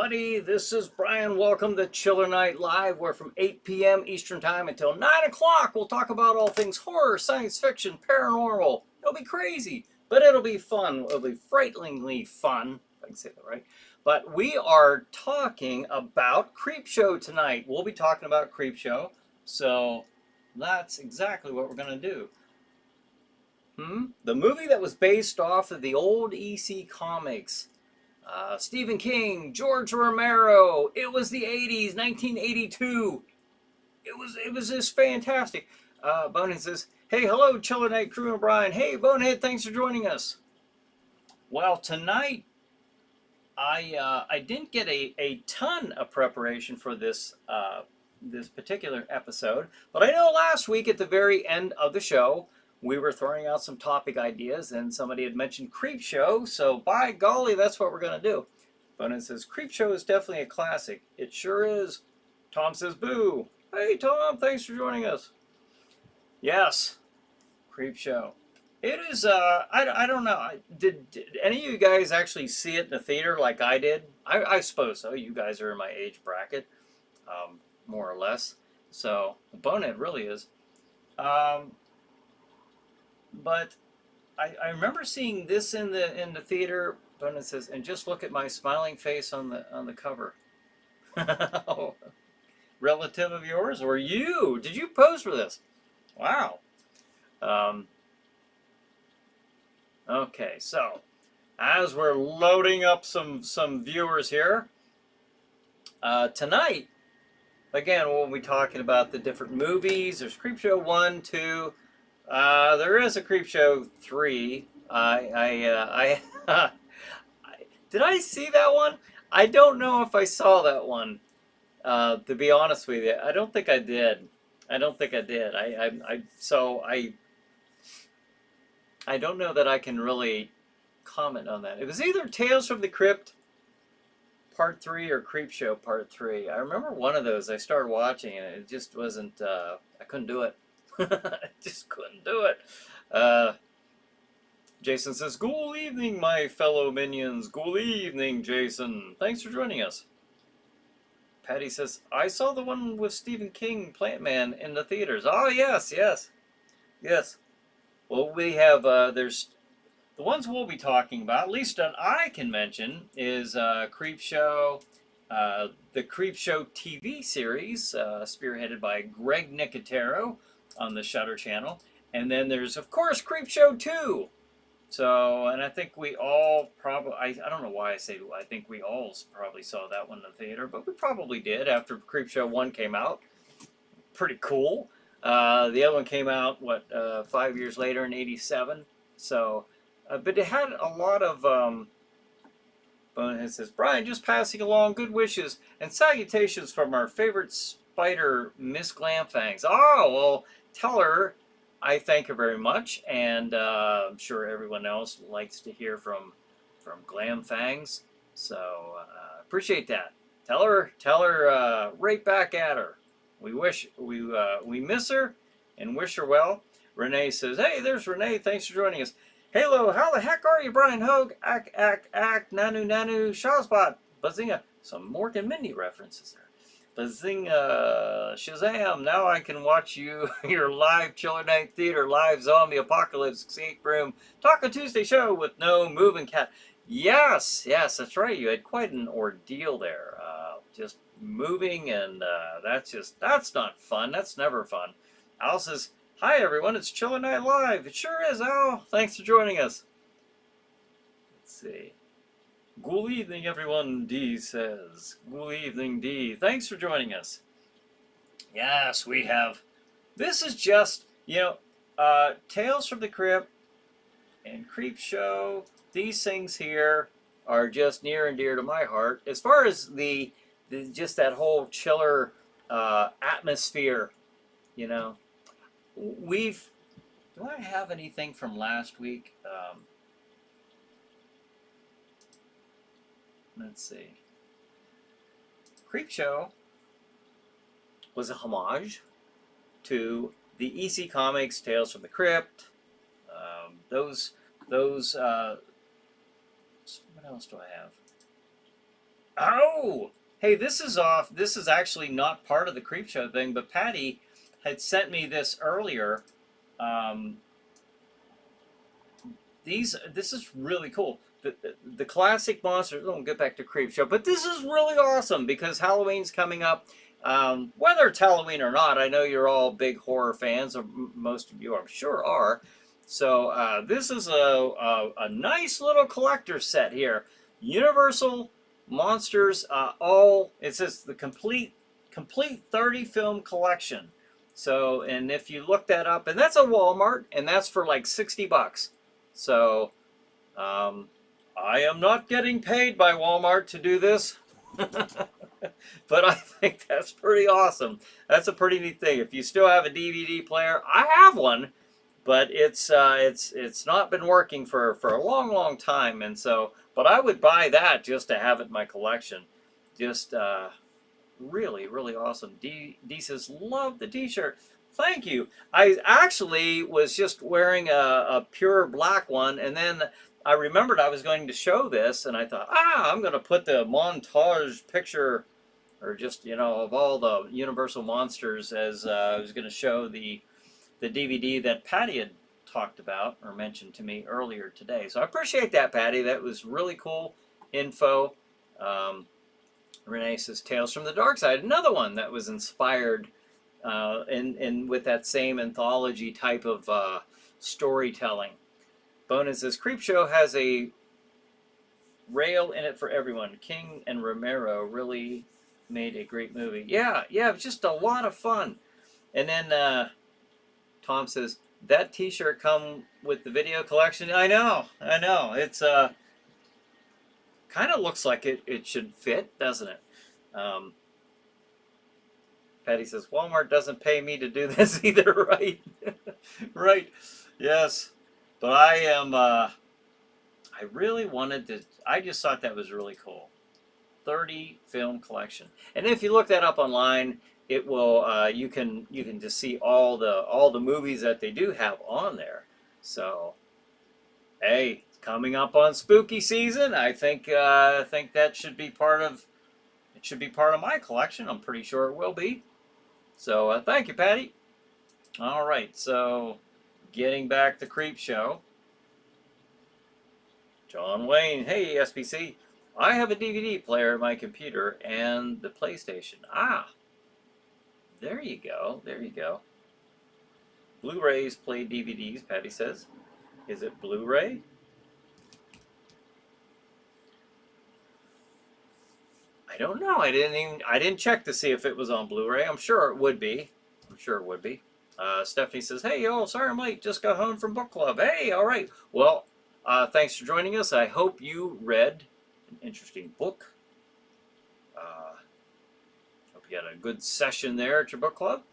everybody. This is Brian. Welcome to Chiller Night Live. We're from 8 p.m. Eastern Time until 9 o'clock. We'll talk about all things horror, science fiction, paranormal. It'll be crazy, but it'll be fun. It'll be frighteningly fun, if I can say that right. But we are talking about CREEPSHOW tonight. We'll be talking about CREEPSHOW. So that's exactly what we're going to do. The movie that was based off of the old EC comics. Stephen King, George Romero. It was the 80s, 1982. It was just fantastic. Bonehead says, "Hey, hello, Chiller Night crew and Brian. Hey, Bonehead, thanks for joining us." Well, tonight I didn't get a ton of preparation for this this particular episode, but I know last week at the very end of the show we were throwing out some topic ideas, and somebody had mentioned CREEPSHOW, so by golly, that's what we're going to do. Bonehead says, CREEPSHOW is definitely a classic. It sure is. Tom says, boo. Hey, Tom, thanks for joining us. Yes, CREEPSHOW. It is, I don't know. Did any of you guys actually see it in the theater like I did? I suppose so. You guys are in my age bracket, more or less. So, Bonehead really is. But I remember seeing this in the theater. Bonehead says, and just look at my smiling face on the cover. Relative of yours or you? Did you pose for this? Wow. Okay, so as we're loading up some viewers here, tonight, again, we'll be talking about the different movies. There's CREEPSHOW 1, 2. There is a CREEPSHOW 3. Did I see that one? I don't know if I saw that one. To be honest with you, I don't think I did. I don't think I did. I don't know that I can really comment on that. It was either Tales from the Crypt Part 3 or CREEPSHOW Part 3. I remember one of those I started watching and it just wasn't, I couldn't do it. I just couldn't do it. Jason says, "Good evening, my fellow minions. Good evening, Jason. Thanks for joining us." Patty says, "I saw the one with Stephen King, Plant Man, in the theaters." Oh, yes, yes, yes. Well, we have, there's, the ones we'll be talking about, at least that I can mention, is CREEPSHOW, the CREEPSHOW TV series, spearheaded by Greg Nicotero on the Shudder channel. And then there's, of course, CREEPSHOW 2. So, and I think we all probably, I don't know why I say I think we all probably saw that one in the theater, but we probably did after CREEPSHOW 1 came out. Pretty cool. The other one came out, what, 5 years later in 87. So, but it had a lot of, Bonehead says, "Brian, just passing along good wishes and salutations from our favorite spider, Miss Glamfangs." Oh, well, tell her I thank her very much, and I'm sure everyone else likes to hear from Glamfangs. So appreciate that. Tell her right back at her. We miss her and wish her well. Renee says, "Hey, there's Renee. Thanks for joining us." Hello, how the heck are you, Bryan Hogue? Ack, nanu, Shawspot, Bazinga. Some Mork and Mindy references there. Bazinga, Shazam, now I can watch you, your live Chiller Night Theater, live zombie apocalypse escape room, Taco Tuesday show with no moving cat. Yes, yes, that's right. You had quite an ordeal there. Just moving, and that's not fun. That's never fun. Al says, "Hi everyone, it's Chiller Night Live." It sure is, Al. Thanks for joining us. Let's see. Good evening, everyone, D says. Good evening, D. Thanks for joining us. Yes, we have. This is just, Tales from the Crypt and CREEPSHOW. These things here are just near and dear to my heart. As far as just that whole chiller atmosphere, do I have anything from last week? Let's see. CREEPSHOW was a homage to the EC Comics Tales from the Crypt. What else do I have? Oh, hey, this is off. This is actually not part of the Creep Show thing, but Patty had sent me this earlier. Um, this is really cool. The classic monsters. We'll get back to Creep Show, but this is really awesome because Halloween's coming up. Whether it's Halloween or not, I know you're all big horror fans, or most of you, I'm sure, are. So this is a nice little collector set here. Universal Monsters. All it says the complete 30 film collection. So, and if you look that up, and that's a Walmart, and that's for like $60. So, I am not getting paid by Walmart to do this, but I think that's pretty awesome. That's a pretty neat thing. If you still have a DVD player, I have one, but it's not been working for a long time, and so, but I would buy that just to have it in my collection. Just really awesome. D says love the T-shirt. Thank you. I actually was just wearing a pure black one, and then I remembered I was going to show this, and I thought, I'm going to put the montage picture, or just, of all the Universal monsters, as I was going to show the DVD that Patty had talked about or mentioned to me earlier today. So I appreciate that, Patty. That was really cool info. Renee says Tales from the Dark Side, another one that was inspired and with that same anthology type of storytelling. Bonin says Creepshow has a rail in it for everyone. King and Romero really made a great movie. Yeah, it was just a lot of fun. And then Tom says that T-shirt come with the video collection. I know. It's kind of looks like it should fit, doesn't it? Patty says Walmart doesn't pay me to do this either, right? Right. Yes. But I am. I really wanted to. I just thought that was really cool. 30 film collection, and if you look that up online, it will. You can just see all the movies that they do have on there. So, hey, coming up on spooky season, I think that should be part of. It should be part of my collection. I'm pretty sure it will be. So thank you, Patty. All right, so getting back to Creep Show. John Wayne, hey SPC, I have a DVD player in my computer and the PlayStation. There you go. Blu-rays play DVDs, Patty says. Is it Blu-ray? I don't know. I didn't check to see if it was on Blu-ray. I'm sure it would be. Stephanie says, hey, yo, sorry I'm late. Just got home from book club. Hey, all right. Well, thanks for joining us. I hope you read an interesting book. Hope you had a good session there at your book club.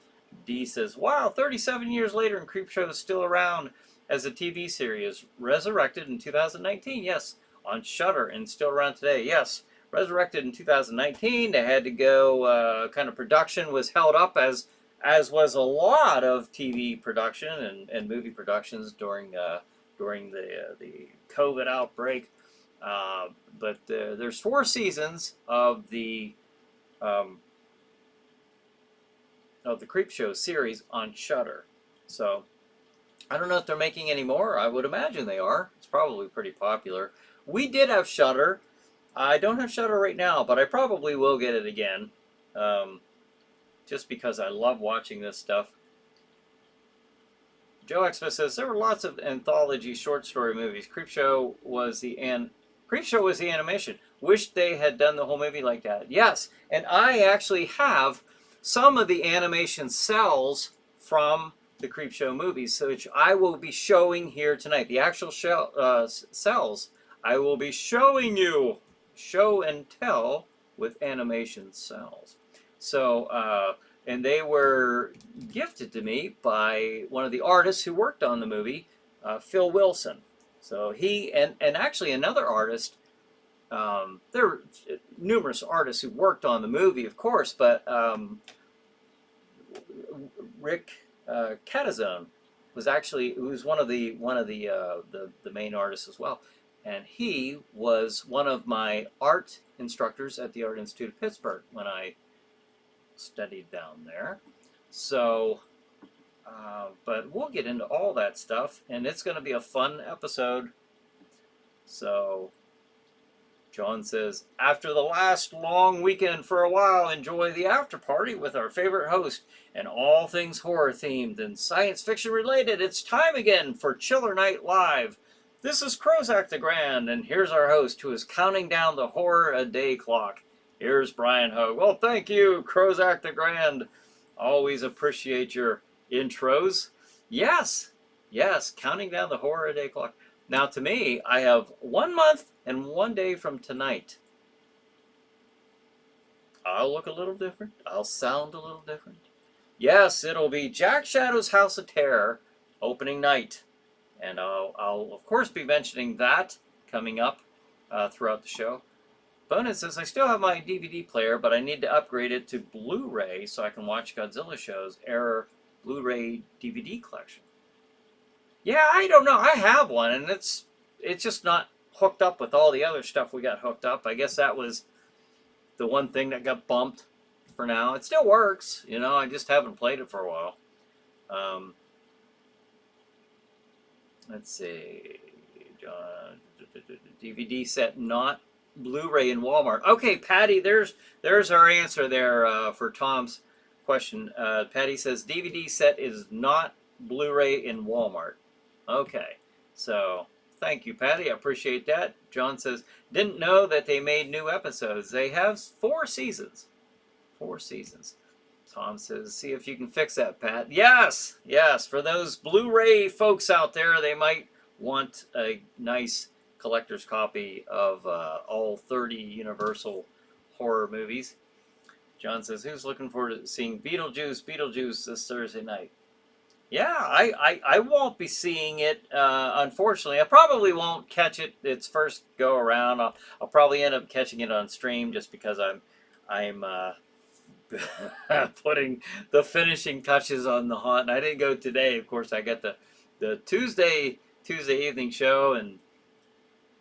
D says, wow, 37 years later and Creepshow is still around as a TV series. Resurrected in 2019. Yes, on Shudder and still around today. Yes. Resurrected in 2019. They had to go, kind of production was held up as was a lot of TV production and movie productions during the COVID outbreak. But there's 4 seasons of the Creepshow series on Shudder. So I don't know if they're making any more. I would imagine they are. It's probably pretty popular. We did have Shudder. I don't have Shudder right now, but I probably will get it again, just because I love watching this stuff. Joe Expo says there were lots of anthology short story movies. Creepshow was the animation. Wish they had done the whole movie like that. Yes, and I actually have some of the animation cells from the Creepshow movies, which I will be showing here tonight. The actual cells I will be showing you. Show and tell with animation cells. So, and they were gifted to me by one of the artists who worked on the movie, Phil Wilson. So he, and actually another artist, there were numerous artists who worked on the movie, of course, but Rick Catazone was actually, who was one of the main artists as well. and he was one of my art instructors at the Art Institute of Pittsburgh when I studied down there. So, but we'll get into all that stuff, and it's going to be a fun episode. So, John says, after the last long weekend for a while, enjoy the after party with our favorite host and all things horror themed and science fiction related. It's time again for Chiller Night Live. This is Crozak the Grand, and here's our host who is counting down the horror a day clock. Here's Bryan Hogue. Well, thank you, Crozak the Grand. Always appreciate your intros. Yes, counting down the horror a day clock. Now, to me, I have 1 month and 1 day from tonight. I'll look a little different. I'll sound a little different. Yes, it'll be Jack Shadow's House of Terror opening night. And I'll of course, be mentioning that coming up throughout the show. Bonus says, I still have my DVD player, but I need to upgrade it to Blu-ray so I can watch Godzilla shows. Error Blu-ray DVD collection. Yeah, I don't know. I have one, and it's just not hooked up with all the other stuff we got hooked up. I guess that was the one thing that got bumped for now. It still works, you know. I just haven't played it for a while. Let's see. DVD set not Blu-ray in Walmart. Okay, Patty, there's our answer there for Tom's question. Patty says DVD set is not Blu-ray in Walmart. Okay, so thank you, Patty. I appreciate that. John says, didn't know that they made new episodes. They have 4 seasons. 4 seasons. Tom says, see if you can fix that, Pat. Yes. For those Blu-ray folks out there, they might want a nice collector's copy of all 30 Universal horror movies. John says, who's looking forward to seeing Beetlejuice this Thursday night? Yeah, I won't be seeing it, unfortunately. I probably won't catch it its first go around. I'll probably end up catching it on stream just because I'm putting the finishing touches on the haunt. And I didn't go today. Of course, I got the Tuesday evening show and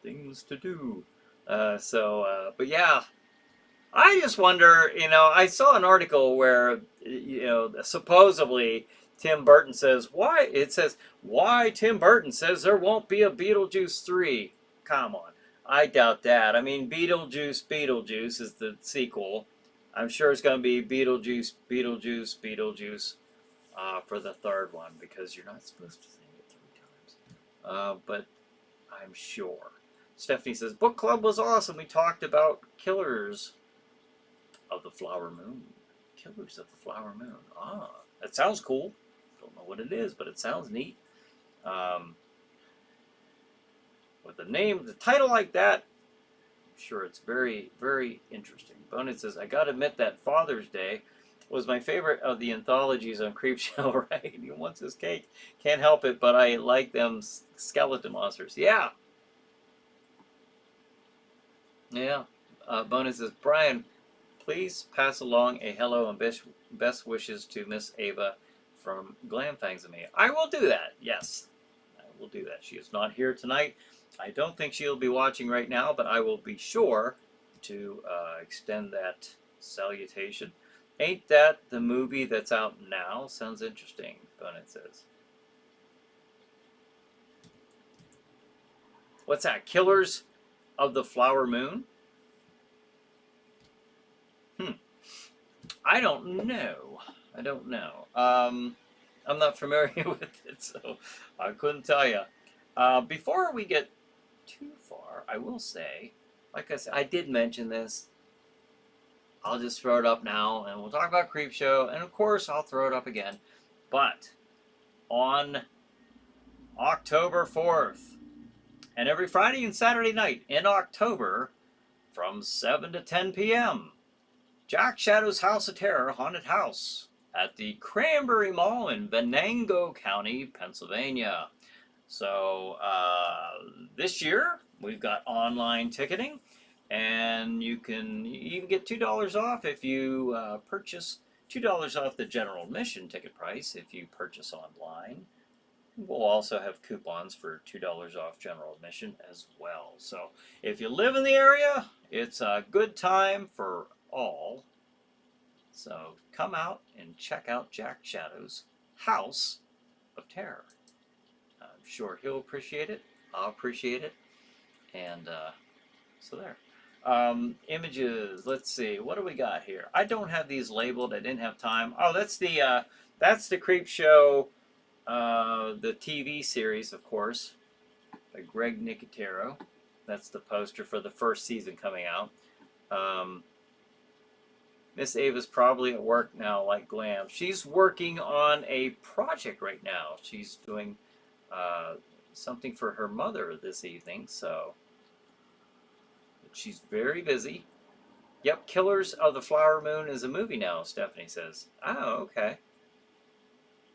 things to do. But yeah, I just wonder, you know, I saw an article where, you know, supposedly Tim Burton says, why Tim Burton says there won't be a Beetlejuice 3. Come on. I doubt that. I mean, Beetlejuice is the sequel. I'm sure it's going to be Beetlejuice for the third one, because you're not supposed to sing it 3 times. But I'm sure. Stephanie says, book club was awesome. We talked about Killers of the Flower Moon. Killers of the Flower Moon. Ah, that sounds cool. Don't know what it is, but it sounds neat. With the title like that, I'm sure it's very, very interesting. Bonus says, I gotta admit that Father's Day was my favorite of the anthologies on Creepshow, right? He wants his cake. Can't help it, but I like them skeleton monsters. Yeah. Bonus says, Brian, please pass along a hello and best wishes to Miss Ava from Glamfangs and me. I will do that. Yes, I will do that. She is not here tonight. I don't think she'll be watching right now, but I will be sure to extend that salutation. Ain't that the movie that's out now? Sounds interesting, Bonnet says. What's that? Killers of the Flower Moon? I don't know. I'm not familiar with it, so I couldn't tell you. Before we get too far, I will say, like I said, I did mention this. I'll just throw it up now, and we'll talk about Creepshow, and of course, I'll throw it up again. But on October 4th, and every Friday and Saturday night in October, from 7 to 10 p.m., Jack Shadow's House of Terror Haunted House at the Cranberry Mall in Venango County, Pennsylvania. So this year we've got online ticketing, and you can even get $2 off if you purchase $2 off the general admission ticket price if you purchase online. We'll also have coupons for $2 off general admission as well. So if you live in the area, it's a good time for all. So come out and check out Jack Shadow's House of Terror. I'm sure he'll appreciate it. I'll appreciate it. And so there. Images. Let's see. What do we got here? I don't have these labeled. I didn't have time. Oh, that's the Creepshow, the TV series, of course, by Greg Nicotero. That's the poster for the first season coming out. Miss Ava's probably at work now, like Glam. She's working on a project right now. She's doing something for her mother this evening, so she's very busy. Yep, Killers of the Flower Moon is a movie now, Stephanie says. Oh, okay.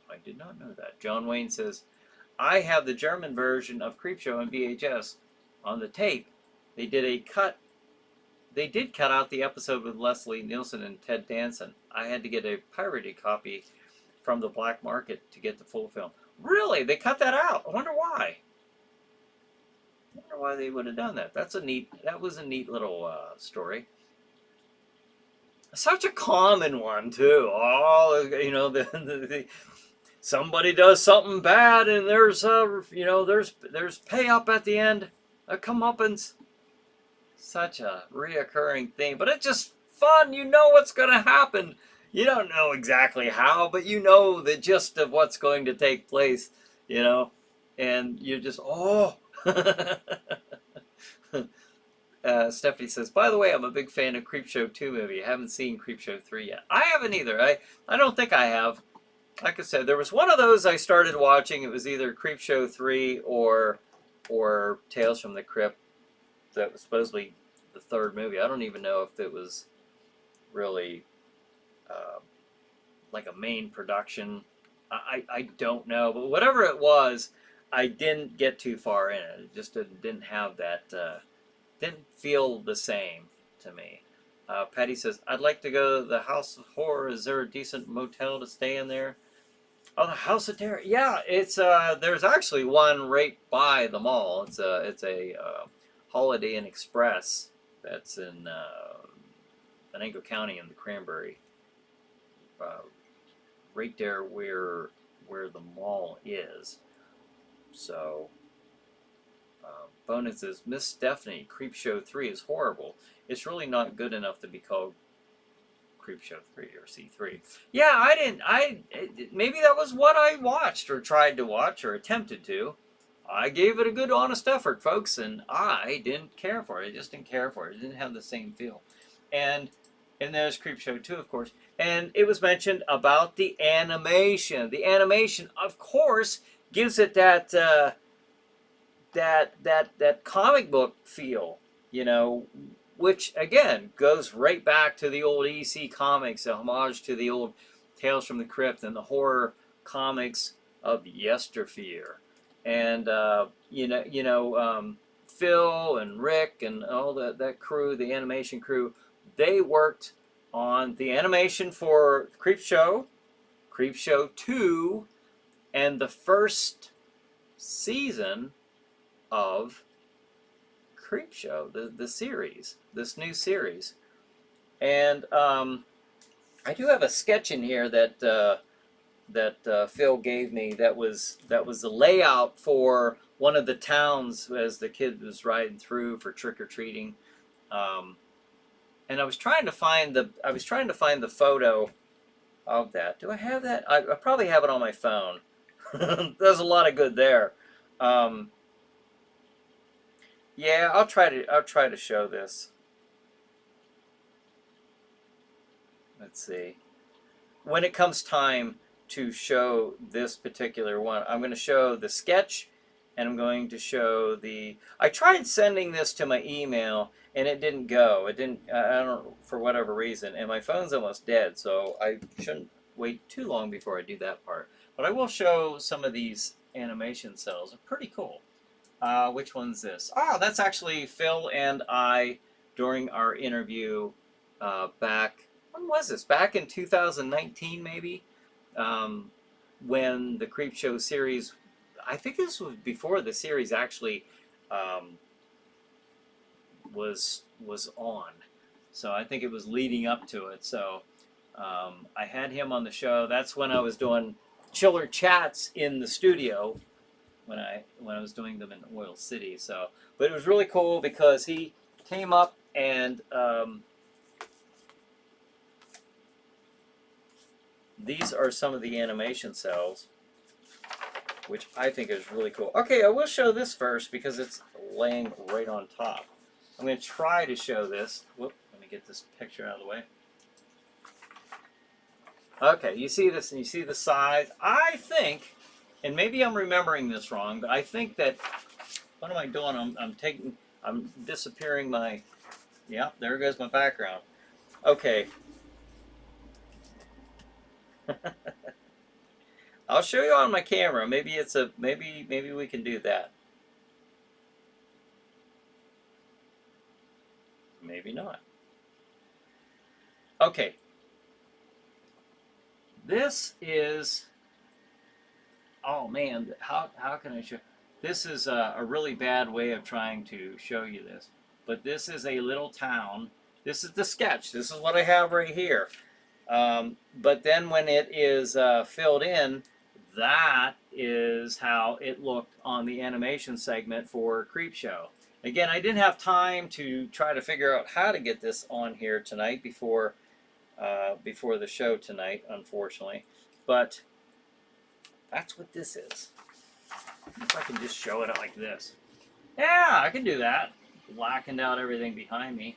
I did not know that. John Wayne says, I have the German version of Creepshow on VHS. On the tape, they did cut out the episode with Leslie Nielsen and Ted Danson. I had to get a pirated copy from the black market to get the full film. Really? They cut that out? I wonder why. I wonder why they would have done that. That was a neat little story. Such a common one too. Oh, you know, somebody does something bad and there's there's pay up at the end, a comeuppance. Such a reoccurring thing, but it's just fun. You know what's going to happen. You don't know exactly how, but you know the gist of what's going to take place, you know, and you're just, oh. Stephanie says, by the way, I'm a big fan of Creepshow 2 movie. I haven't seen Creepshow 3 yet. I haven't either. I don't think I have. Like I said, there was one of those I started watching. It was either Creepshow 3 or Tales from the Crypt. That was supposedly the third movie. I don't even know if it was really like a main production. I don't know. But whatever it was, I didn't get too far in it. It just didn't have that, didn't feel the same to me. Patty says, I'd like to go to the House of Horror. Is there a decent motel to stay in there? Oh, the House of Terror. Yeah, it's there's actually one right by the mall. It's a Holiday Inn Express that's in Venango County in the Cranberry, right there where the mall is. So, Bonus says, Miss Stephanie, Creepshow 3 is horrible. It's really not good enough to be called Creepshow 3 or C3. Yeah, maybe that was what I watched or tried to watch or attempted to. I gave it a good, honest effort, folks, and I didn't care for it. I just didn't care for it. It didn't have the same feel. And there's Creepshow 2, of course. And it was mentioned about the animation. The animation, of course, gives it that comic book feel, you know, which, again, goes right back to the old EC comics, a homage to the old Tales from the Crypt and the horror comics of yesteryear. And Phil and Rick and all that crew, the animation crew, they worked on the animation for Creepshow, Creepshow 2, and the first season of Creepshow, the series, this new series. And I do have a sketch in here that Phil gave me that was the layout for one of the towns as the kid was riding through for trick-or-treating. And I was trying to find the photo of that. Do I have that? I probably have it on my phone. There's a lot of good there. Yeah, I'll try to show this. Let's see. When it comes time to show this particular one, I'm going to show the sketch, and I'm going to show the. I tried sending this to my email, and it didn't go. It didn't. I don't know, for whatever reason, and my phone's almost dead, so I shouldn't wait too long before I do that part. But I will show some of these animation cells. They're pretty cool. Which one's this? Ah, that's actually Phil and I during our interview back. When was this? Back in 2019, maybe, when the Creepshow series I think this was before the series actually was on. So I think it was leading up to it. So I had him on the show. That's when I was doing chiller chats in the studio when I was doing them in Oil City. So, but it was really cool because he came up and these are some of the animation cells, which I think is really cool. Okay, I will show this first because it's laying right on top. I'm going to try to show this. Whoop, let me get this picture out of the way. Okay, you see this and you see the size. I think, and maybe I'm remembering this wrong, but I think that, what am I doing? I'm disappearing my, yeah, there goes my background. Okay. I'll show you on my camera. Maybe it's a, maybe we can do that. Maybe not. Okay. This is, oh man, how can I show? This is a really bad way of trying to show you this. But this is a little town. This is the sketch. This is what I have right here. But then when it is filled in, that is how it looked on the animation segment for CREEPSHOW. Again, I didn't have time to try to figure out how to get this on here tonight before the show tonight, unfortunately. But that's what this is. If I can just show it like this. Yeah, I can do that. Blackened out everything behind me.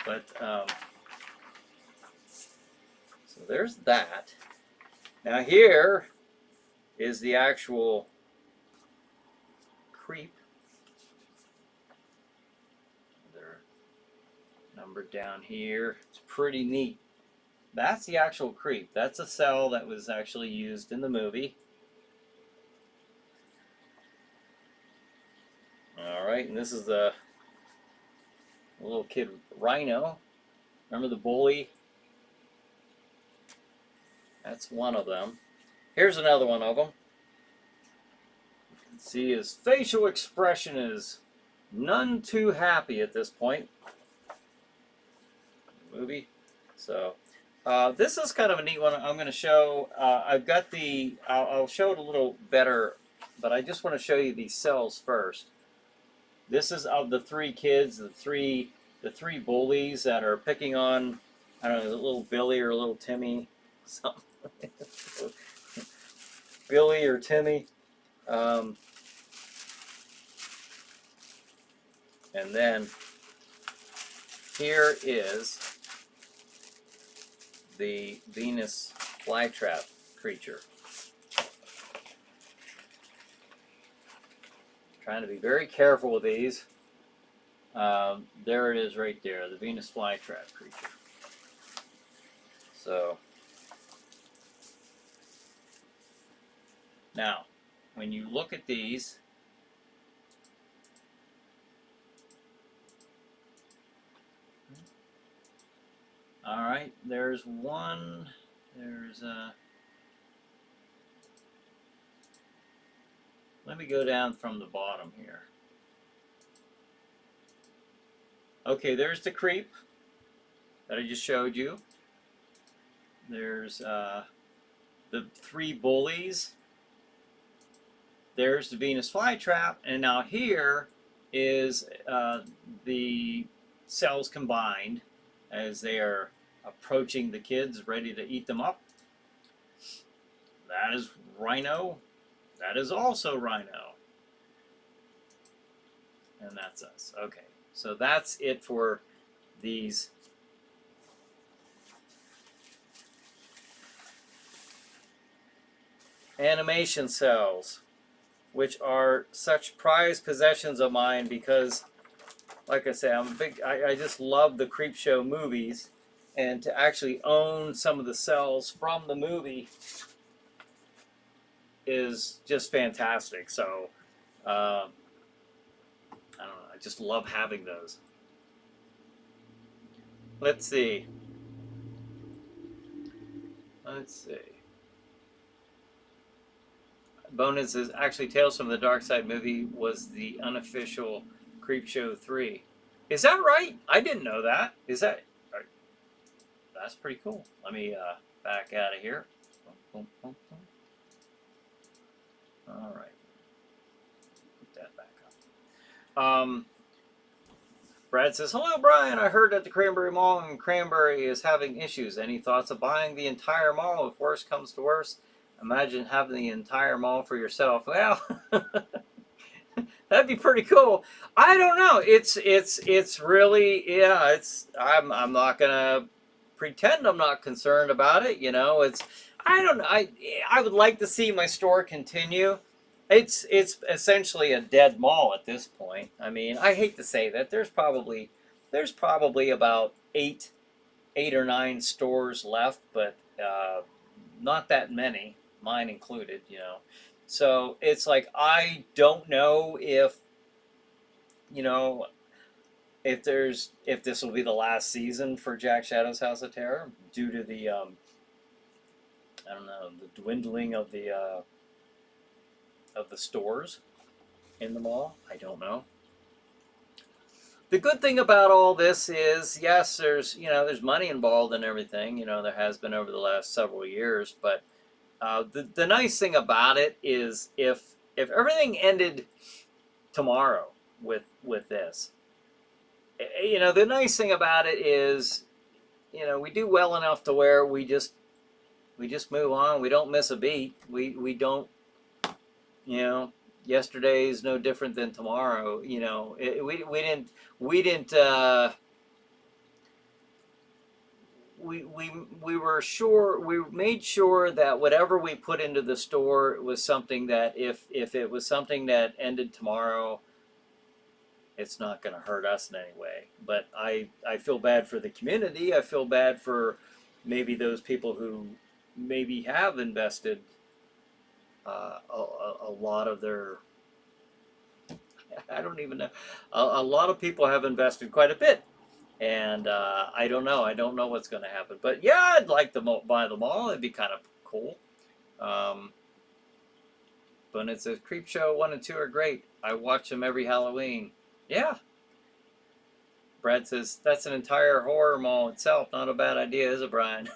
But, so there's that. Now here is the actual creep. They're numbered down here. It's pretty neat. That's the actual creep. That's a cell that was actually used in the movie. Alright, and this is the little kid Rhino. Remember the bully? That's one of them. Here's another one of them. You can see his facial expression is none too happy at this point. Movie. So, this is kind of a neat one. I'm going to show. I've got the. I'll show it a little better, but I just want to show you these cells first. This is of the three kids, the three bullies that are picking on, I don't know, little Billy or little Timmy, something. Billy or Timmy. And then here is the Venus flytrap creature. Trying to be very careful with these. There it is right there, the Venus flytrap creature. So, now, when you look at these, all right, there's one, there's a, let me go down from the bottom here. Okay, there's the creep that I just showed you. There's the three bullies. There's the Venus flytrap, and now here is the cells combined as they are approaching the kids, ready to eat them up. That is Rhino. That is also Rhino. And that's us. Okay, so that's it for these animation cells, which are such prized possessions of mine because, like I say, I just love the CREEPSHOW movies, and to actually own some of the cells from the movie is just fantastic. So, I don't know, I just love having those. Let's see. Bonus is actually Tales from the Dark Side movie was the unofficial CREEPSHOW 3. Is that right? I didn't know that. Is that... That's pretty cool. Let me back out of here. Boom, boom, boom, boom. All right. Put that back up. Brad says, hello, Brian. I heard that the Cranberry Mall in Cranberry is having issues. Any thoughts of buying the entire mall if worse comes to worse? Imagine having the entire mall for yourself. Well, that'd be pretty cool. I don't know. It's really, yeah, I'm not going to pretend I'm not concerned about it. You know, I don't know. I would like to see my store continue. It's essentially a dead mall at this point. I mean, I hate to say that. There's probably about eight or nine stores left, but not that many, mine included. You know, so it's like I don't know if if this will be the last season for Jack Shadow's House of Terror due to the I don't know, the dwindling of the stores in the mall. I don't know. The good thing about all this is, yes, there's money involved in everything. There has been over the last several years. But the nice thing about it is, if everything ended tomorrow with this, the nice thing about it is, we do well enough to where we just move on. We don't miss a beat. We don't. Yesterday is no different than tomorrow. We didn't. We were sure. We made sure that whatever we put into the store was something that if it was something that ended tomorrow, it's not going to hurt us in any way. But I feel bad for the community. I feel bad for maybe those people who maybe have invested a lot of their, I don't even know, a lot of people have invested quite a bit, and I don't know what's going to happen, but yeah, I'd like to buy them all. It'd be kind of cool. But it says CREEPSHOW 1 and 2 are great. I watch them every Halloween. Yeah. Brad says, that's an entire horror mall itself. Not a bad idea, is it, Brian?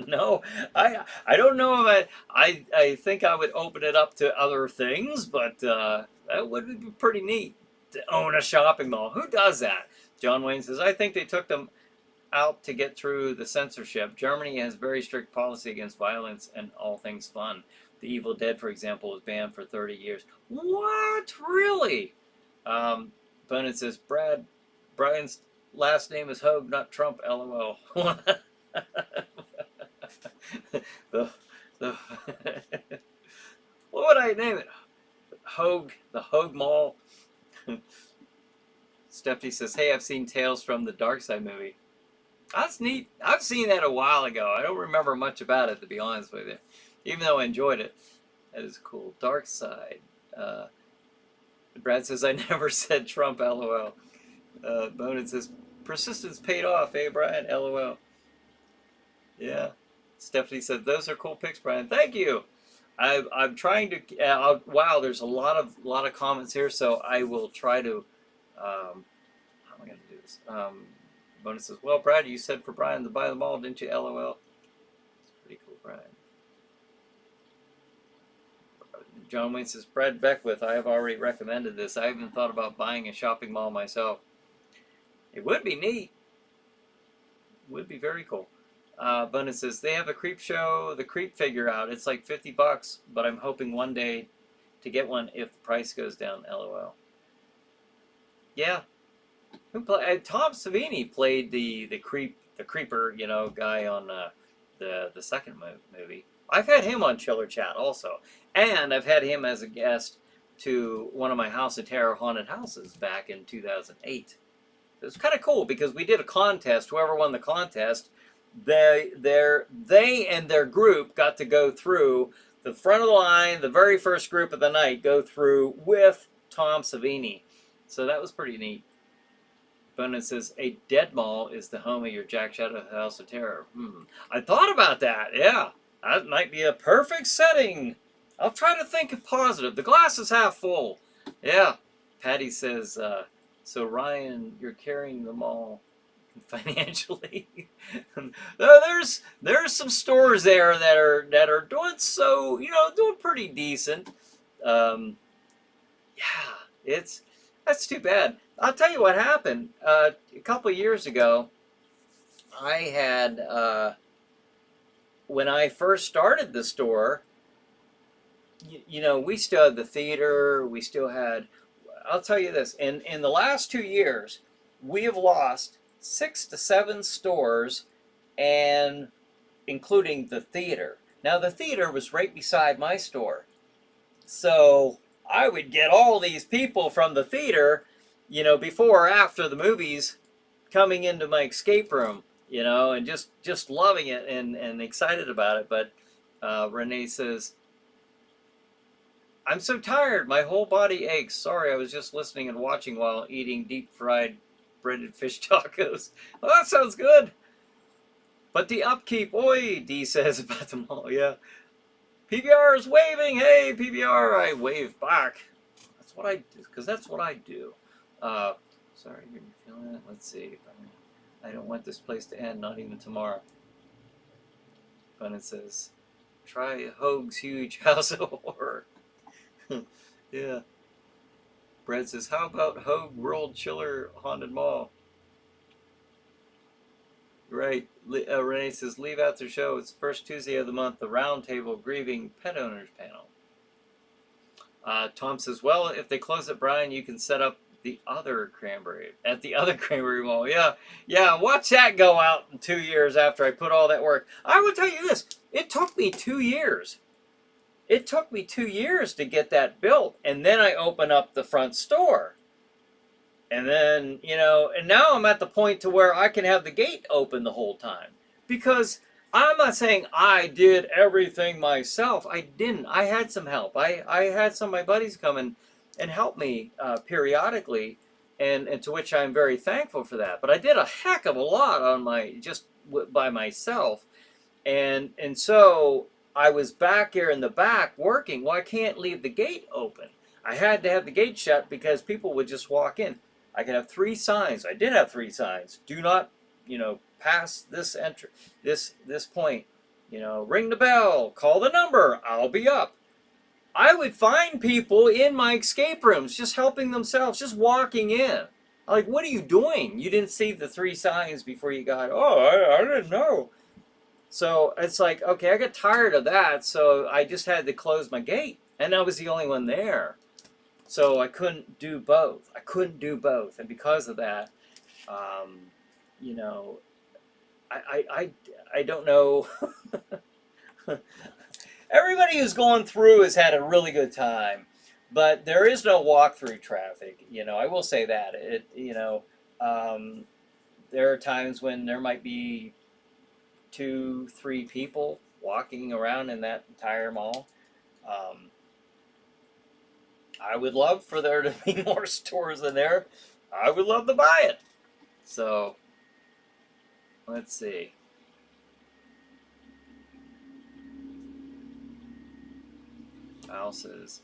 No, I don't know if I think I would open it up to other things, but that would be pretty neat to own a shopping mall. Who does that? John Wayne says, I think they took them out to get through the censorship. Germany has very strict policy against violence and all things fun. The Evil Dead, for example, was banned for 30 years. What? Really? Bennett says, Brian's last name is Hogue, not Trump, LOL. What would I name it? Hogue, the Hogue Mall. Stephanie says, hey, I've seen Tales from the Dark Side movie. That's neat. I've seen that a while ago. I don't remember much about it, to be honest with you. Even though I enjoyed it. That is cool. Dark Side. Brad says, I never said Trump, LOL. Bonin says, persistence paid off, eh, Brian? LOL. Yeah. Stephanie said, those are cool pics, Brian. Thank you. I'm trying to. Wow, there's a lot of comments here, so I will try to. How am I going to do this? Bonin says, well, Brad, you said for Brian to buy them all, didn't you? LOL. It's pretty cool, Brian. John Wayne says, Brad Beckwith, I have already recommended this. I haven't thought about buying a shopping mall myself. It would be neat. It would be very cool. Bunny says, they have a CREEPSHOW, the Creep figure out. It's like $50, but I'm hoping one day to get one if the price goes down, LOL. Yeah. Who played? Tom Savini played the creeper, guy on the second movie. I've had him on Chiller Chat also. And I've had him as a guest to one of my House of Terror haunted houses back in 2008. It was kind of cool because we did a contest. Whoever won the contest, they and their group got to go through the front of the line, the very first group of the night, go through with Tom Savini. So that was pretty neat. Bonin says, a dead mall is the home of your Jack Shadow House of Terror. I thought about that, yeah. That might be a perfect setting I'll try to think of positive. The glass is half full. Yeah. Patty says, so Ryan, you're carrying them all financially. there's some stores there that are doing so, doing pretty decent. Um, yeah, that's too bad. I'll tell you what happened. A couple of years ago, I had when I first started the store, we still had the theater. We still had. I'll tell you this: in the last 2 years, we have lost 6 to 7 stores, and including the theater. Now the theater was right beside my store, so I would get all these people from the theater, before or after the movies, coming into my escape room, and just loving it and excited about it. But Renee says, I'm so tired. My whole body aches. Sorry, I was just listening and watching while eating deep fried breaded fish tacos. Well, that sounds good. But the upkeep, oi, D says about the mall. Yeah. PBR is waving. Hey, PBR. I wave back. That's what I do, because that's what I do. Sorry, you're feeling it? Let's see. I don't want this place to end, not even tomorrow. But it says, try Hogue's huge house of horror. Yeah. Brad says, how about Hogue World Chiller Haunted Mall? Right. Renee says, leave out their show. It's the first Tuesday of the month, the Roundtable Grieving Pet Owners Panel. Tom says, well, if they close at Bryan, you can set up the other Cranberry Mall. Yeah, watch that go out in 2 years after I put all that work. I will tell you this, it took me 2 years. It took me 2 years to get that built, and then I open up the front store. And then, and now I'm at the point to where I can have the gate open the whole time. Because I'm not saying I did everything myself. I didn't. I had some help. I had some of my buddies come and help me periodically, and to which I'm very thankful for that. But I did a heck of a lot on by myself. And so I was back here in the back working. Well, I can't leave the gate open. I had to have the gate shut because people would just walk in. I could have 3 signs. I did have 3 signs. Do not, pass this this point. Ring the bell, call the number, I'll be up. I would find people in my escape rooms just helping themselves, just walking in. Like, what are you doing? You didn't see the 3 signs before you got, I didn't know. So it's like, okay, I got tired of that, so I just had to close my gate. And I was the only one there. So I couldn't do both. And because of that, I don't know. Everybody who's gone through has had a really good time, but there is no walk-through traffic. I will say that. There are times when there might be 2, 3 people walking around in that entire mall. I would love for there to be more stores in there. I would love to buy it. So, let's see. Al says,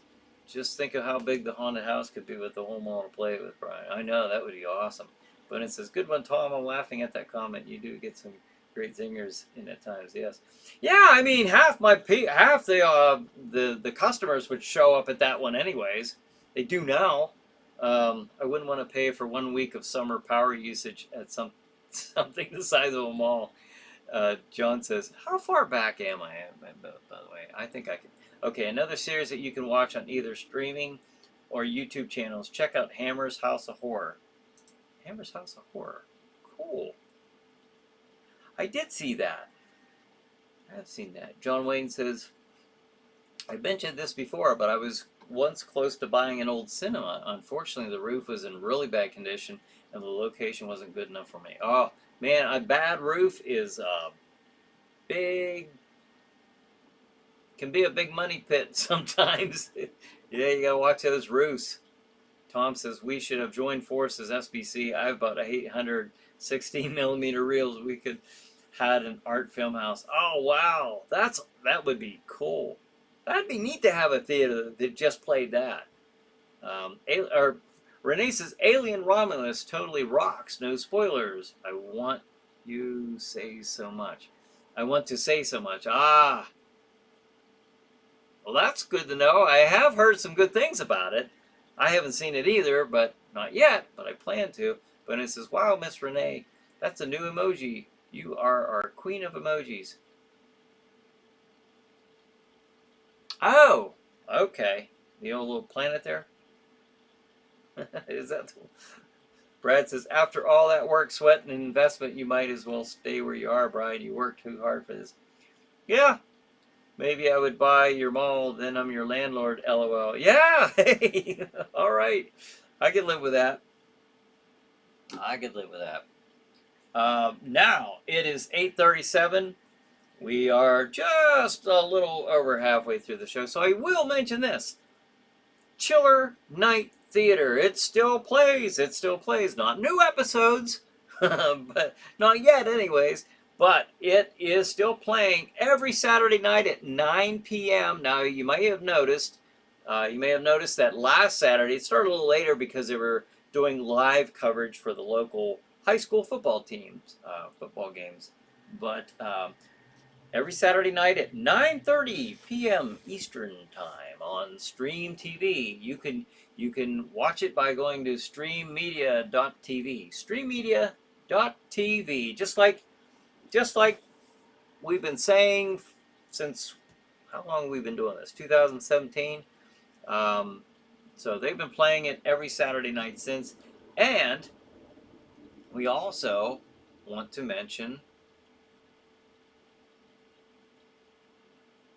just think of how big the haunted house could be with the whole mall to play with, Bryan. I know, that would be awesome. But it says, good one, Tom. I'm laughing at that comment. You do get some great zingers in at times, yes. Yeah, I mean, half the customers would show up at that one anyways. They do now. I wouldn't want to pay for 1 week of summer power usage at something the size of a mall. John says, how far back am I, by the way? I think I can. Okay, another series that you can watch on either streaming or YouTube channels. Check out Hammer's House of Horror. Hammer's House of Horror. Cool. I did see that. I have seen that. John Wayne says, I mentioned this before, but I was once close to buying an old cinema. Unfortunately, the roof was in really bad condition, and the location wasn't good enough for me. Oh, man, a bad roof is can be a big money pit sometimes. Yeah, you gotta watch those roofs. Tom says, we should have joined forces, SBC. I have about 800 16mm reels. We could had an art film house. Oh, wow. That would be cool. That'd be neat to have a theater that just played that. Or Renee says, Alien Romulus totally rocks. No spoilers. I want you say so much. I want to say so much. Ah, well, that's good to know. I have heard some good things about it. I haven't seen it either, but not yet, but I plan to. But it says, wow, Miss Renee, that's a new emoji. You are our queen of emojis. Oh, okay. The old little planet there? Is that the... Brad says, after all that work, sweat, and investment, you might as well stay where you are, Brian. You worked too hard for this. Yeah, maybe I would buy your mall, then I'm your landlord, LOL. Yeah, hey, all right. I could live with that. I could live with that. Now, it is 8:37. We are just a little over halfway through the show, so I will mention this. Chiller Night Theater. It still plays. It still plays. Not new episodes, but not yet anyways. But it is still playing every Saturday night at 9 p.m. Now, you might have noticed, that last Saturday, it started a little later because they were doing live coverage for the local high school football teams, football games. But every Saturday night at 9:30 p.m. Eastern Time on Stream TV. You can watch it by going to streammedia.tv. Streammedia.tv. Just like we've been saying since, how long have we been doing this? 2017. So they've been playing it every Saturday night since. And we also want to mention,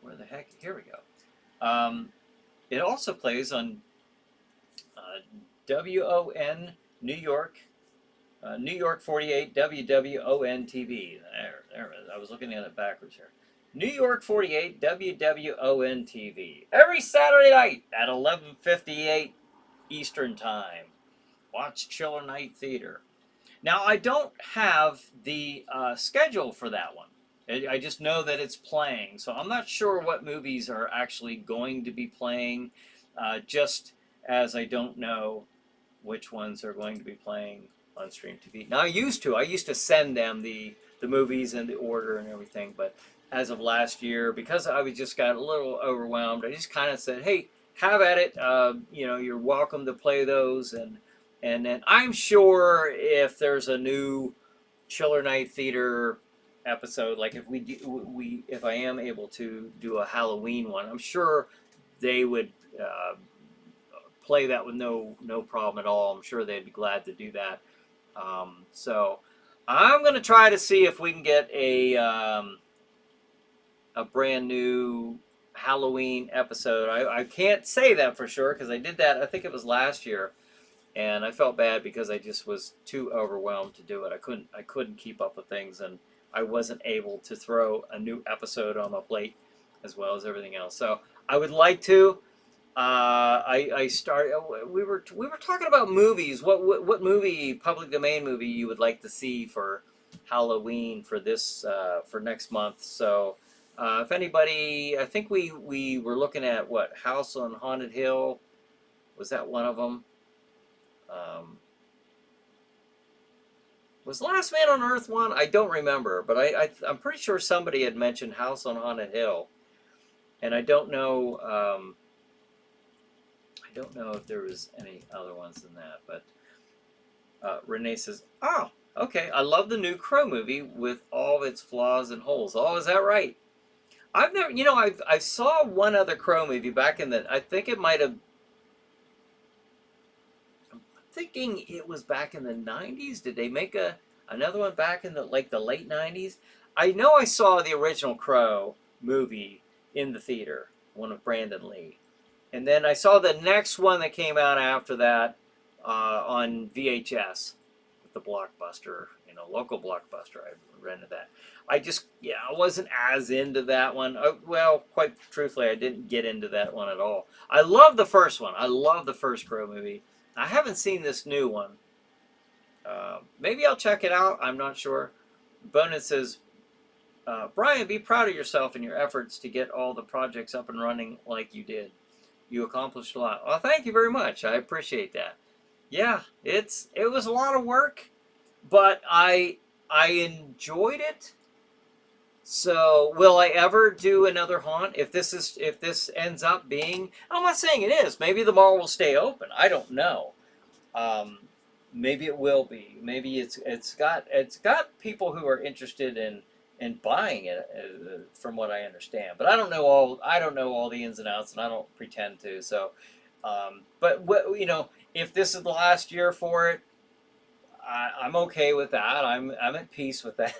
where the heck? Here we go. It also plays on WON New York, New York 48 WWON TV. There, I was looking at it backwards here. New York 48 WWON TV. Every Saturday night at 11:58 Eastern Time. Watch Chiller Night Theater. Now, I don't have the schedule for that one. I just know that it's playing, so I'm not sure what movies are actually going to be playing, just as I don't know which ones are going to be playing on Stream TV. Now, I used to send them the movies and the order and everything, but as of last year, because I just got a little overwhelmed, I just kind of said, hey, have at it. You're welcome to play those, and then I'm sure if there's a new Chiller Night Theater episode, like if I am able to do a Halloween one, I'm sure they would play that with no problem at all. I'm sure they'd be glad to do that. So I'm going to try to see if we can get a brand new Halloween episode. I can't say that for sure because I did that, I think it was last year, and I felt bad because I just was too overwhelmed to do it. I couldn't keep up with things, and I wasn't able to throw a new episode on my plate as well as everything else. So I would like to. We were talking about movies. What movie, public domain movie, you would like to see for Halloween for this for next month? So if anybody, I think we were looking at what, House on Haunted Hill. Was that one of them? Was Last Man on Earth one? I don't remember, but I'm pretty sure somebody had mentioned House on Haunted Hill, and I don't know. I don't know if there was any other ones than that. But Renee says, "Oh, okay. I love the new Crow movie with all of its flaws and holes." Oh, is that right? I've never. I saw one other Crow movie back in the. I think it might have. Thinking it was back in the 90s. Did they make another one back in the late 90s? I know I saw the original Crow movie in the theater, one of Brandon Lee. And then I saw the next one that came out after that on VHS with the Blockbuster, local Blockbuster. I rented that. I wasn't as into that one. Well, quite truthfully, I didn't get into that one at all. I love the first one. I love the first Crow movie. I haven't seen this new one. Maybe I'll check it out. I'm not sure. Bonin says, Brian, be proud of yourself and your efforts to get all the projects up and running like you did. You accomplished a lot. Well, thank you very much. I appreciate that. Yeah, it was a lot of work, but I enjoyed it. So, will I ever do another haunt? If this ends up being, I'm not saying it is. Maybe the mall will stay open. I don't know. Um, Maybe it will be. Maybe it's got people who are interested in buying it, from what I understand. But I don't know all the ins and outs, and I don't pretend to. So, but what if this is the last year for it, I'm okay with that. I'm at peace with that.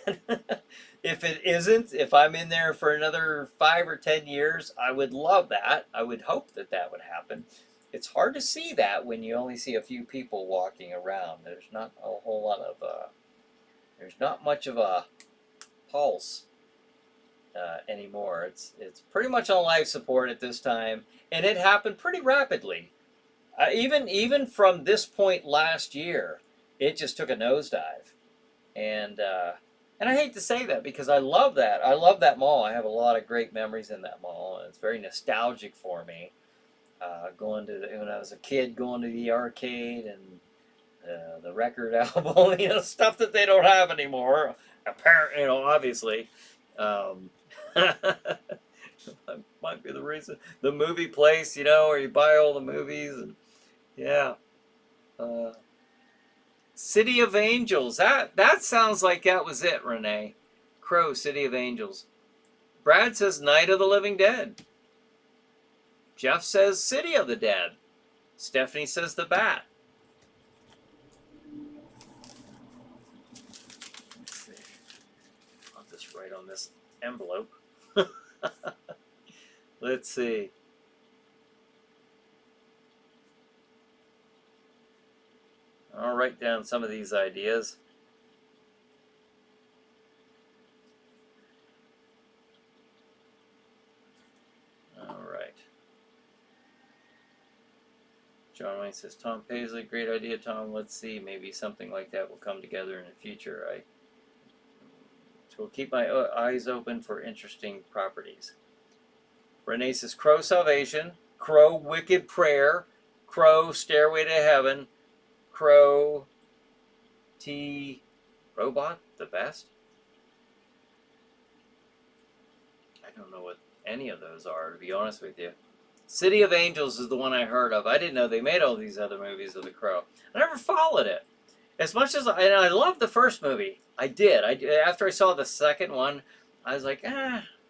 If it isn't, if I'm in there for another 5 or 10 years, I would love that. I would hope that that would happen. It's hard to see that when you only see a few people walking around. There's not a whole lot of there's not much of a pulse anymore. It's pretty much on life support at this time, and it happened pretty rapidly. Even from this point last year, it just took a nosedive, and I hate to say that because I love that. I love that mall. I have a lot of great memories in that mall, and it's very nostalgic for me. Going to when I was a kid, going to the arcade and the record album, stuff that they don't have anymore. Apparently, obviously, that might be the reason. The movie place, where you buy all the movies, and yeah. Uh, City of Angels. That sounds like that was it, Renee. Crow, City of Angels. Brad says Night of the Living Dead. Jeff says City of the Dead. Stephanie says The Bat. Let's see. I'll just write on this envelope. Let's see. I'll write down some of these ideas. All right. John Wayne says, Tom Paisley, great idea, Tom. Let's see. Maybe something like that will come together in the future. I will keep my eyes open for interesting properties. Renee says, Crow Salvation, Crow Wicked Prayer, Crow Stairway to Heaven, Crow T Robot, the best? I don't know what any of those are, to be honest with you. City of Angels is the one I heard of. I didn't know they made all these other movies of The Crow. I never followed it. As much as I loved the first movie. I did. After I saw the second one, I was like,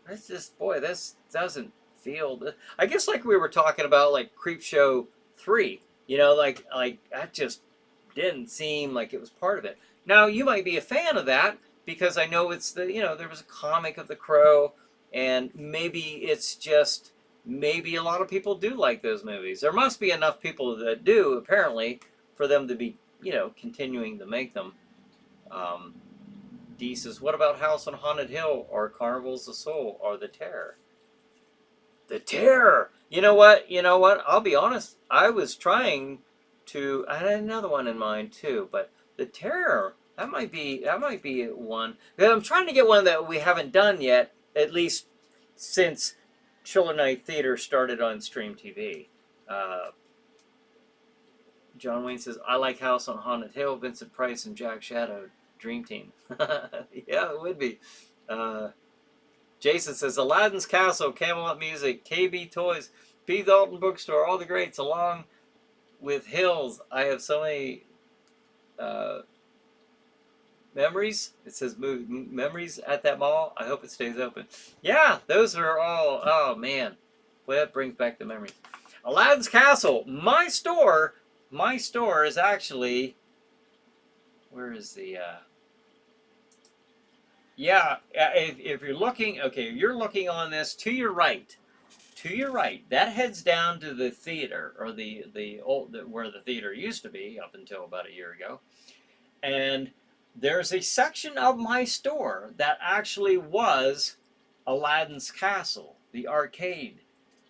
this doesn't feel... I guess like we were talking about, like CREEPSHOW 3. Like that just didn't seem like it was part of it. Now, you might be a fan of that because I know it's there was a comic of The Crow, and maybe it's just, maybe a lot of people do like those movies. There must be enough people that do, apparently, for them to be, continuing to make them. Dee says, what about House on Haunted Hill or Carnival's the Soul or The Terror? The Terror! You know what? I'll be honest. I was trying to... I had another one in mind, too. But The Terror, that might be one. I'm trying to get one that we haven't done yet, at least since Chiller Night Theater started on Stream TV. John Wayne says, I like House on Haunted Hill, Vincent Price and Jack Shadow, Dream Team. Yeah, it would be. Jason says, Aladdin's Castle, Camelot Music, KB Toys, P. Dalton Bookstore, all the greats, along with Hills. I have so many memories. It says memories at that mall. I hope it stays open. Yeah, those are all, oh man. Boy, that brings back the memories. Aladdin's Castle, my store is actually, where is the, yeah, if you're looking, okay, you're looking on this to your right. To your right, that heads down to the theater, or the old where the theater used to be up until about a year ago. And there's a section of my store that actually was Aladdin's Castle, the arcade,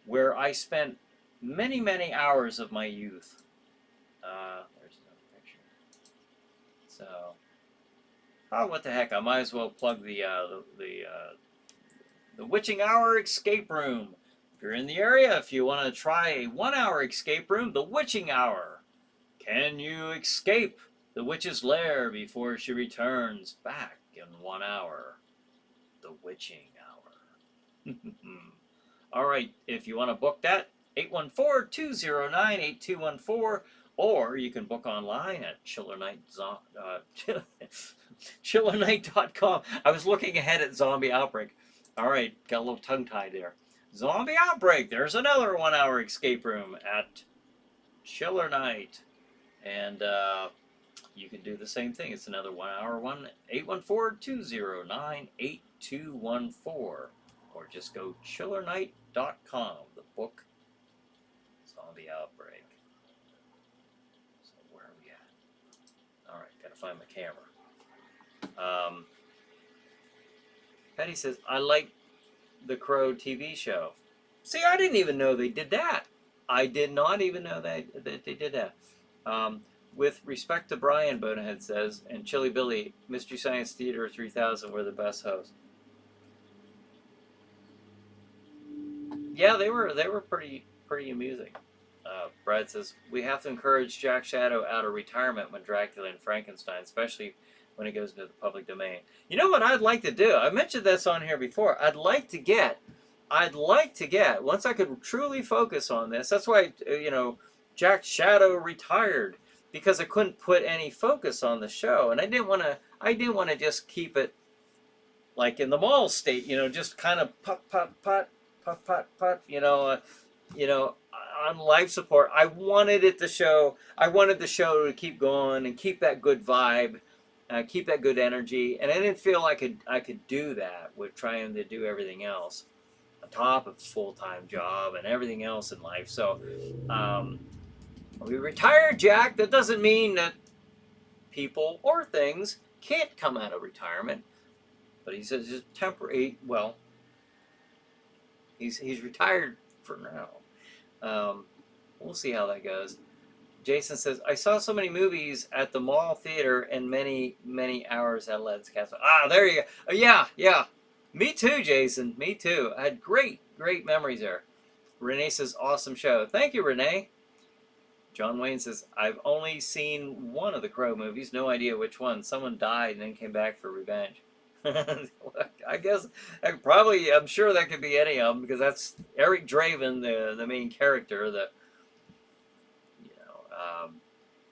where I spent many, many hours of my youth. There's another picture. So, Oh, what the heck? I might as well plug the Witching Hour Escape Room. If you're in the area, if you want to try a 1-hour escape room, the Witching Hour. Can you escape the witch's lair before she returns back in 1 hour? The Witching Hour. All right, if you want to book that, 814-209-8214, or you can book online at chillernight.com. I was looking ahead at Zombie Outbreak. All right, got a little tongue-tied there. Zombie Outbreak, there's another 1-hour escape room at Chiller Night. And you can do the same thing. It's another 1-hour one, 814-209-8214. Or just go chillernight.com, the book Zombie Outbreak. So where are we at? All right, got to find my camera. Patty says, I like the Crow TV show. See, I didn't even know they did that. I did not even know that they did that. With respect to Brian, Bonehead says, and Chili Billy, Mystery Science Theater 3000 were the best hosts. Yeah, they were pretty amusing. Brad says, we have to encourage Jack Shadow out of retirement when Dracula and Frankenstein, especially when it goes into the public domain. You know what I'd like to do? I mentioned this on here before. I'd like to get, once I could truly focus on this, that's why, Jack Shadow retired, because I couldn't put any focus on the show. And I didn't want to just keep it like in the mall state, just kind of put, on life support. I wanted the show to keep going and keep that good vibe, keep that good energy. And I didn't feel I could do that with trying to do everything else on top of a full-time job and everything else in life. So we retired Jack. That doesn't mean that people or things can't come out of retirement. But he says it's temporary. Well, he's retired for now. We'll see how that goes. Jason says, I saw so many movies at the mall theater and many hours at Led's Castle. Ah, there you go. Yeah. Me too, Jason. Me too. I had great memories there. Renee says, awesome show. Thank you, Renee. John Wayne says, I've only seen one of the Crow movies. No idea which one. Someone died and then came back for revenge. I guess, I'm sure that could be any of them, because that's Eric Draven, the main character.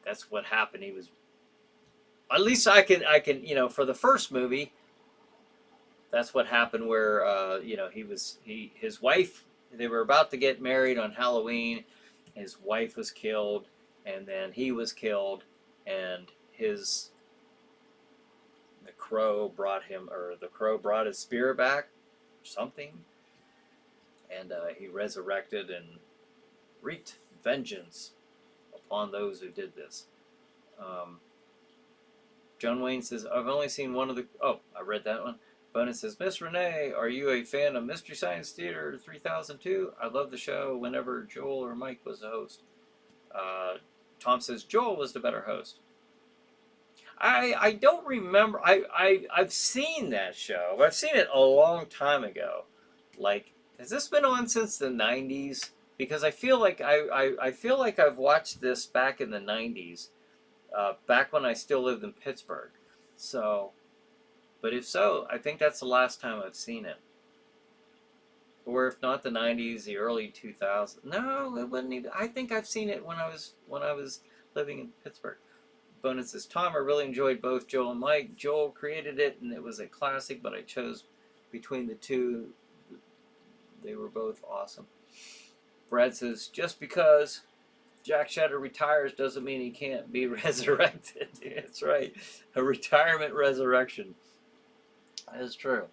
That's what happened. He was, at least I can, for the first movie, that's what happened where, his wife, they were about to get married on Halloween. His wife was killed, and then he was killed, and the crow brought his spirit back, or something, and he resurrected and wreaked vengeance upon those who did this. John Wayne says, I've only seen one of the... Oh, I read that one. Bonus says, Miss Renee, are you a fan of Mystery Science Theater 3002? I love the show whenever Joel or Mike was the host. Tom says, Joel was the better host. I don't remember. I've seen that show. I've seen it a long time ago. Like, has this been on since the 90s? Because I feel like I've watched this back in the 90s, back when I still lived in Pittsburgh. So, but if so, I think that's the last time I've seen it. Or if not the 90s, the early 2000s. No, it wasn't even. I think I've seen it when I was living in Pittsburgh. Bonus says, Tom, I really enjoyed both Joel and Mike. Joel created it, and it was a classic, but I chose between the two. They were both awesome. Brad says, just because Jack Shadow retires doesn't mean he can't be resurrected. That's right. A retirement resurrection. That is true.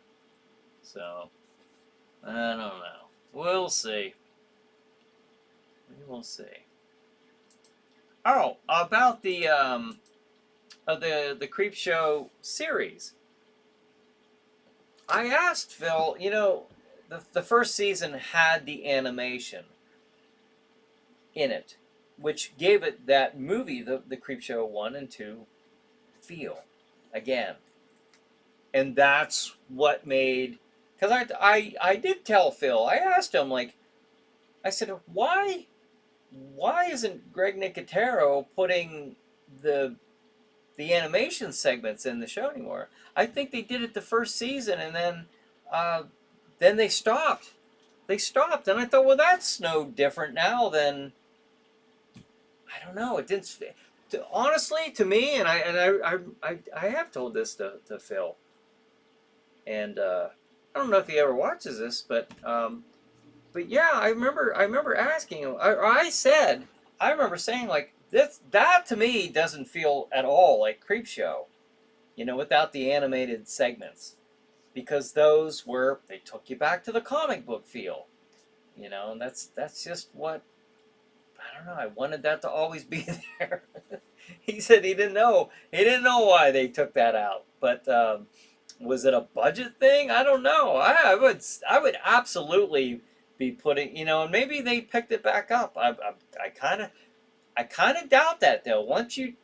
So, I don't know. We'll see. We will see. Oh, about the CREEPSHOW series. I asked Phil, the first season had the animation in it, which gave it that movie, the CREEPSHOW 1 and 2 feel. Again, and that's what made. Because I did tell Phil. I asked him, like, I said, why isn't Greg Nicotero putting the animation segments in the show anymore? I think they did it the first season, and then they stopped. They stopped, and I thought, well, that's no different now than, I don't know. It didn't. Honestly, to me, and I have told this to Phil, and I don't know if he ever watches this, but yeah, I remember asking him. I remember saying, like, that to me doesn't feel at all like Creepshow, without the animated segments, because they took you back to the comic book feel, and that's just what. I don't know. I wanted that to always be there. He said he didn't know. He didn't know why they took that out. But was it a budget thing? I don't know. I would absolutely be putting, and maybe they picked it back up. I kind of doubt that, though. Once you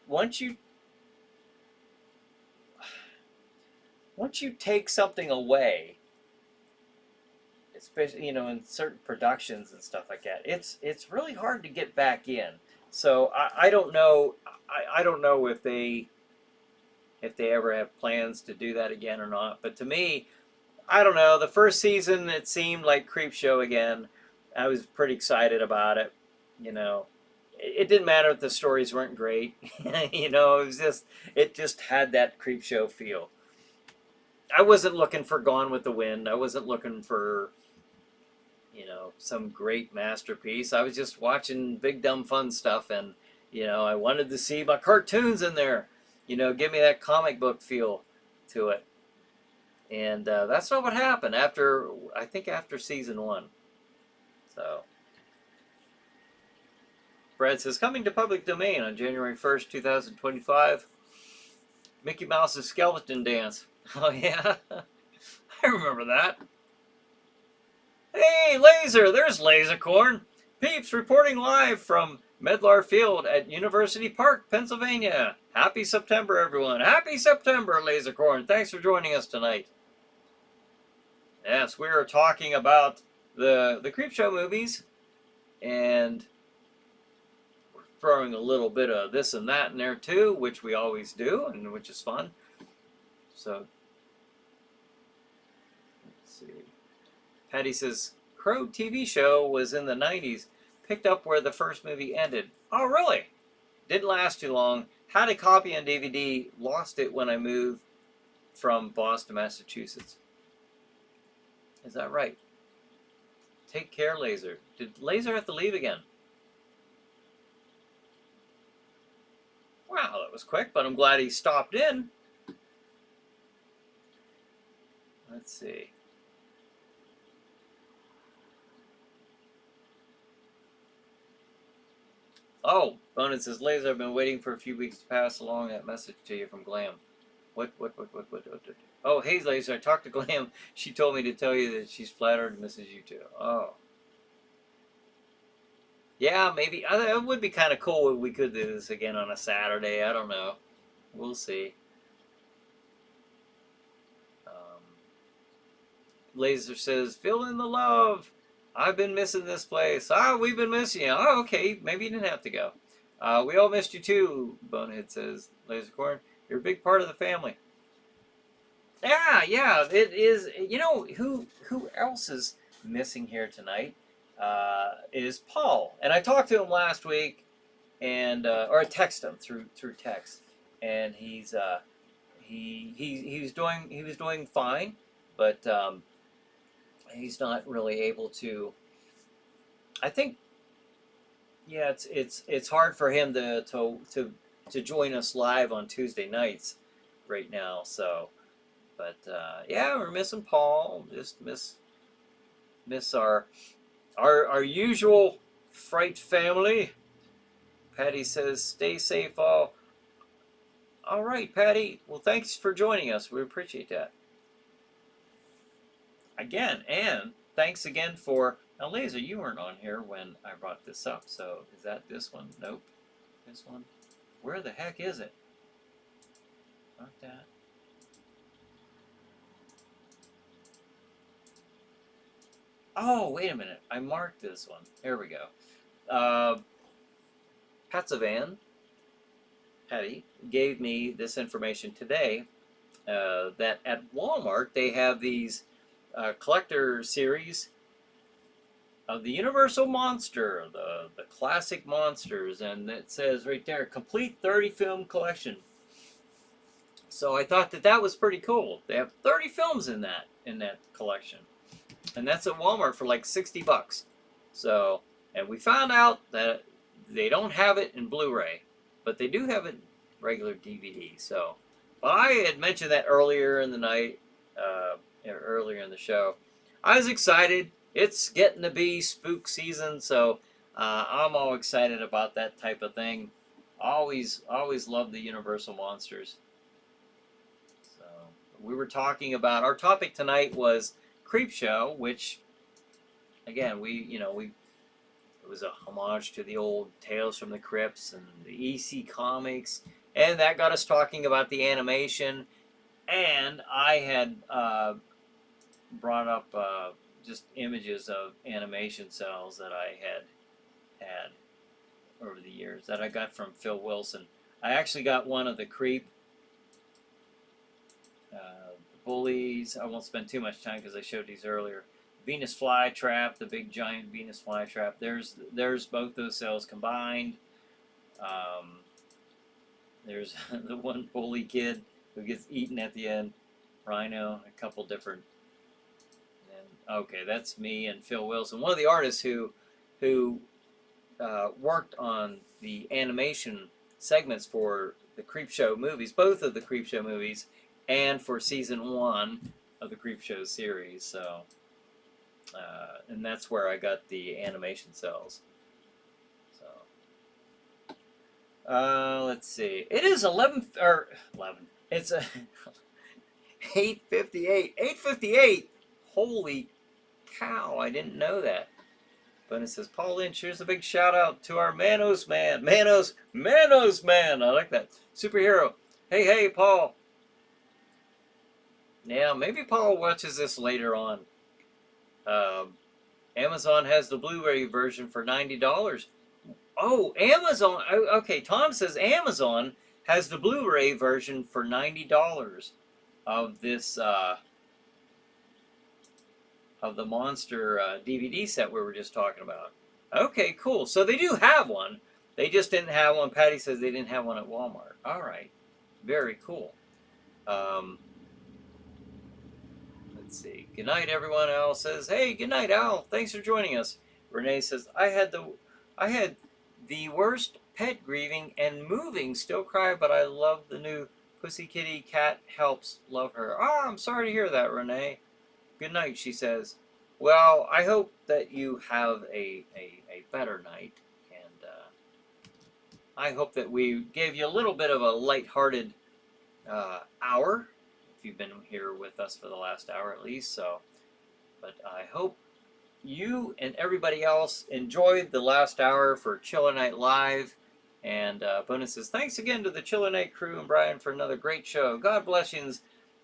take something away, especially in certain productions and stuff like that, it's really hard to get back in. So I don't know. I don't know if they ever have plans to do that again or not. But to me, I don't know. The first season, it seemed like Creepshow again. I was pretty excited about it. It didn't matter if the stories weren't great. It just had that Creepshow feel. I wasn't looking for Gone with the Wind. I wasn't looking for some great masterpiece. I was just watching big dumb fun stuff, and I wanted to see my cartoons in there. Give me that comic book feel to it. And that's not what happened after season 1. So Brad says, coming to public domain on January 1st, 2025, Mickey Mouse's Skeleton Dance. Oh yeah, I remember that. Hey, Laser! There's Lasercorn. Peeps reporting live from Medlar Field at University Park, Pennsylvania. Happy September, everyone. Happy September, Lasercorn. Thanks for joining us tonight. Yes, we are talking about the Creepshow movies, and we're throwing a little bit of this and that in there too, which we always do, and which is fun. So, let's see. Patty says, Crow TV show was in the 90s. Picked up where the first movie ended. Oh, really? Didn't last too long. Had a copy on DVD. Lost it when I moved from Boston, Massachusetts. Is that right? Take care, Laser. Did Laser have to leave again? Wow, that was quick, but I'm glad he stopped in. Let's see. Oh, Bonin says, Laser, I've been waiting for a few weeks to pass along that message to you from Glam. What? Oh, hey, Laser, I talked to Glam. She told me to tell you that she's flattered and misses you too. Oh. Yeah, maybe. It would be kind of cool if we could do this again on a Saturday. I don't know. We'll see. Laser says, fill in the love. I've been missing this place. We've been missing you. Oh, okay. Maybe you didn't have to go. We all missed you too, Bonehead says. Lasercorn, you're a big part of the family. Yeah, it is. Who else is missing here tonight? Is Paul. And I talked to him last week, and or I texted him through text, and he was doing fine, but he's not really able to. I think, yeah, it's hard for him to join us live on Tuesday nights right now. So, but yeah, we're missing Paul. Just miss our usual Fright family. Patty says, stay safe all. All right, Patty. Well, thanks for joining us. We appreciate that. Again, and thanks again for... Now, Laser, you weren't on here when I brought this up, so is that this one? Nope. This one? Where the heck is it? Not that. Oh, wait a minute. I marked this one. Here we go. Uh, Patsavan, Patty, gave me this information today that at Walmart they have these collector series of the Universal Monster, the classic monsters, and it says right there, complete 30 film collection. So I thought that was pretty cool. They have 30 films in that collection, and that's at Walmart for like $60. So, and we found out that they don't have it in Blu-ray, but they do have it in regular DVD. So, but I had mentioned that earlier in the night, earlier in the show. I was excited. It's getting to be spook season, so I'm all excited about that type of thing. Always love the Universal Monsters. So we were talking about, our topic tonight was CREEPSHOW, which again it was a homage to the old Tales from the Crypts and the EC comics, and that got us talking about the animation. And I had brought up just images of animation cells that I had over the years that I got from Phil Wilson. I actually got one of the Creep bullies. I won't spend too much time because I showed these earlier. Venus flytrap, the big giant Venus flytrap. There's both those cells combined. There's the one bully kid who gets eaten at the end. Rhino, a couple different. And, okay, that's me and Phil Wilson, one of the artists who worked on the animation segments for the CREEPSHOW movies, both of the CREEPSHOW movies, and for season 1 of the CREEPSHOW series. So, and that's where I got the animation cells. So, let's see. It is 11. It's a 8:58. 8:58. Holy cow! I didn't know that. But it says, Paul Lynch, here's a big shout out to our Manos man. Manos man. I like that. Superhero. Hey, Paul. Yeah, maybe Paul watches this later on. Amazon has the Blu-ray version for $90. Oh, Amazon. Okay, Tom says Amazon has the Blu-ray version for $90 of this of the Monster DVD set we were just talking about. Okay, cool. So they do have one. They just didn't have one. Patty says they didn't have one at Walmart. All right. Very cool. Let's see. Good night, everyone. Al says, hey, good night, Al. Thanks for joining us. Renee says, I had the worst pet grieving and moving. Still cry, but I love the new Pussy Kitty cat helps. Love her. Oh, I'm sorry to hear that, Renee. Good night, she says. Well, I hope that you have a better night, and I hope that we gave you a little bit of a lighthearted hour, if you've been here with us for the last hour at least. So, but I hope you and everybody else enjoyed the last hour for Chiller Night Live. And Bonus says, thanks again to the Chiller Night crew and Brian for another great show. God bless you,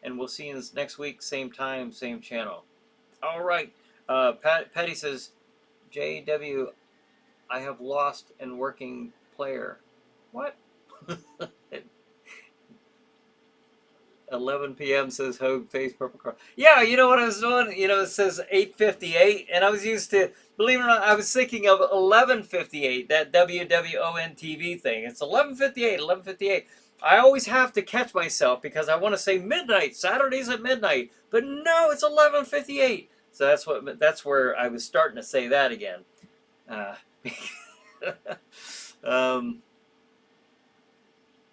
and we'll see you next week, same time, same channel. All right. Patty says, JW, I have lost and working player. What? 11 p.m. says Hogue face purple car. Yeah, you know what I was doing? You know, it says 8:58, and I was used to, believe it or not, I was thinking of 11:58, that WWON TV thing. It's 11:58, 11:58. I always have to catch myself because I want to say midnight, Saturdays at midnight, but no, it's 11:58. So that's where I was starting to say that again.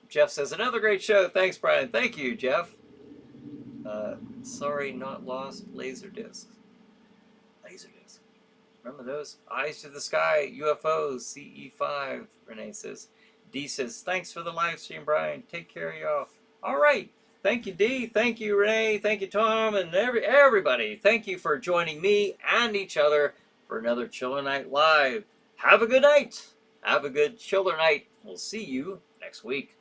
Jeff says, another great show. Thanks, Brian. Thank you, Jeff. Sorry, not lost. Laserdisc. Laserdisc. Remember those? Eyes to the Sky, UFOs, CE5, Renee says. D says, thanks for the live stream, Brian. Take care of y'all. All right. Thank you, D. Thank you, Renee. Thank you, Tom, and everybody. Thank you for joining me and each other for another Chiller Night Live. Have a good night. Have a good Chiller Night. We'll see you next week.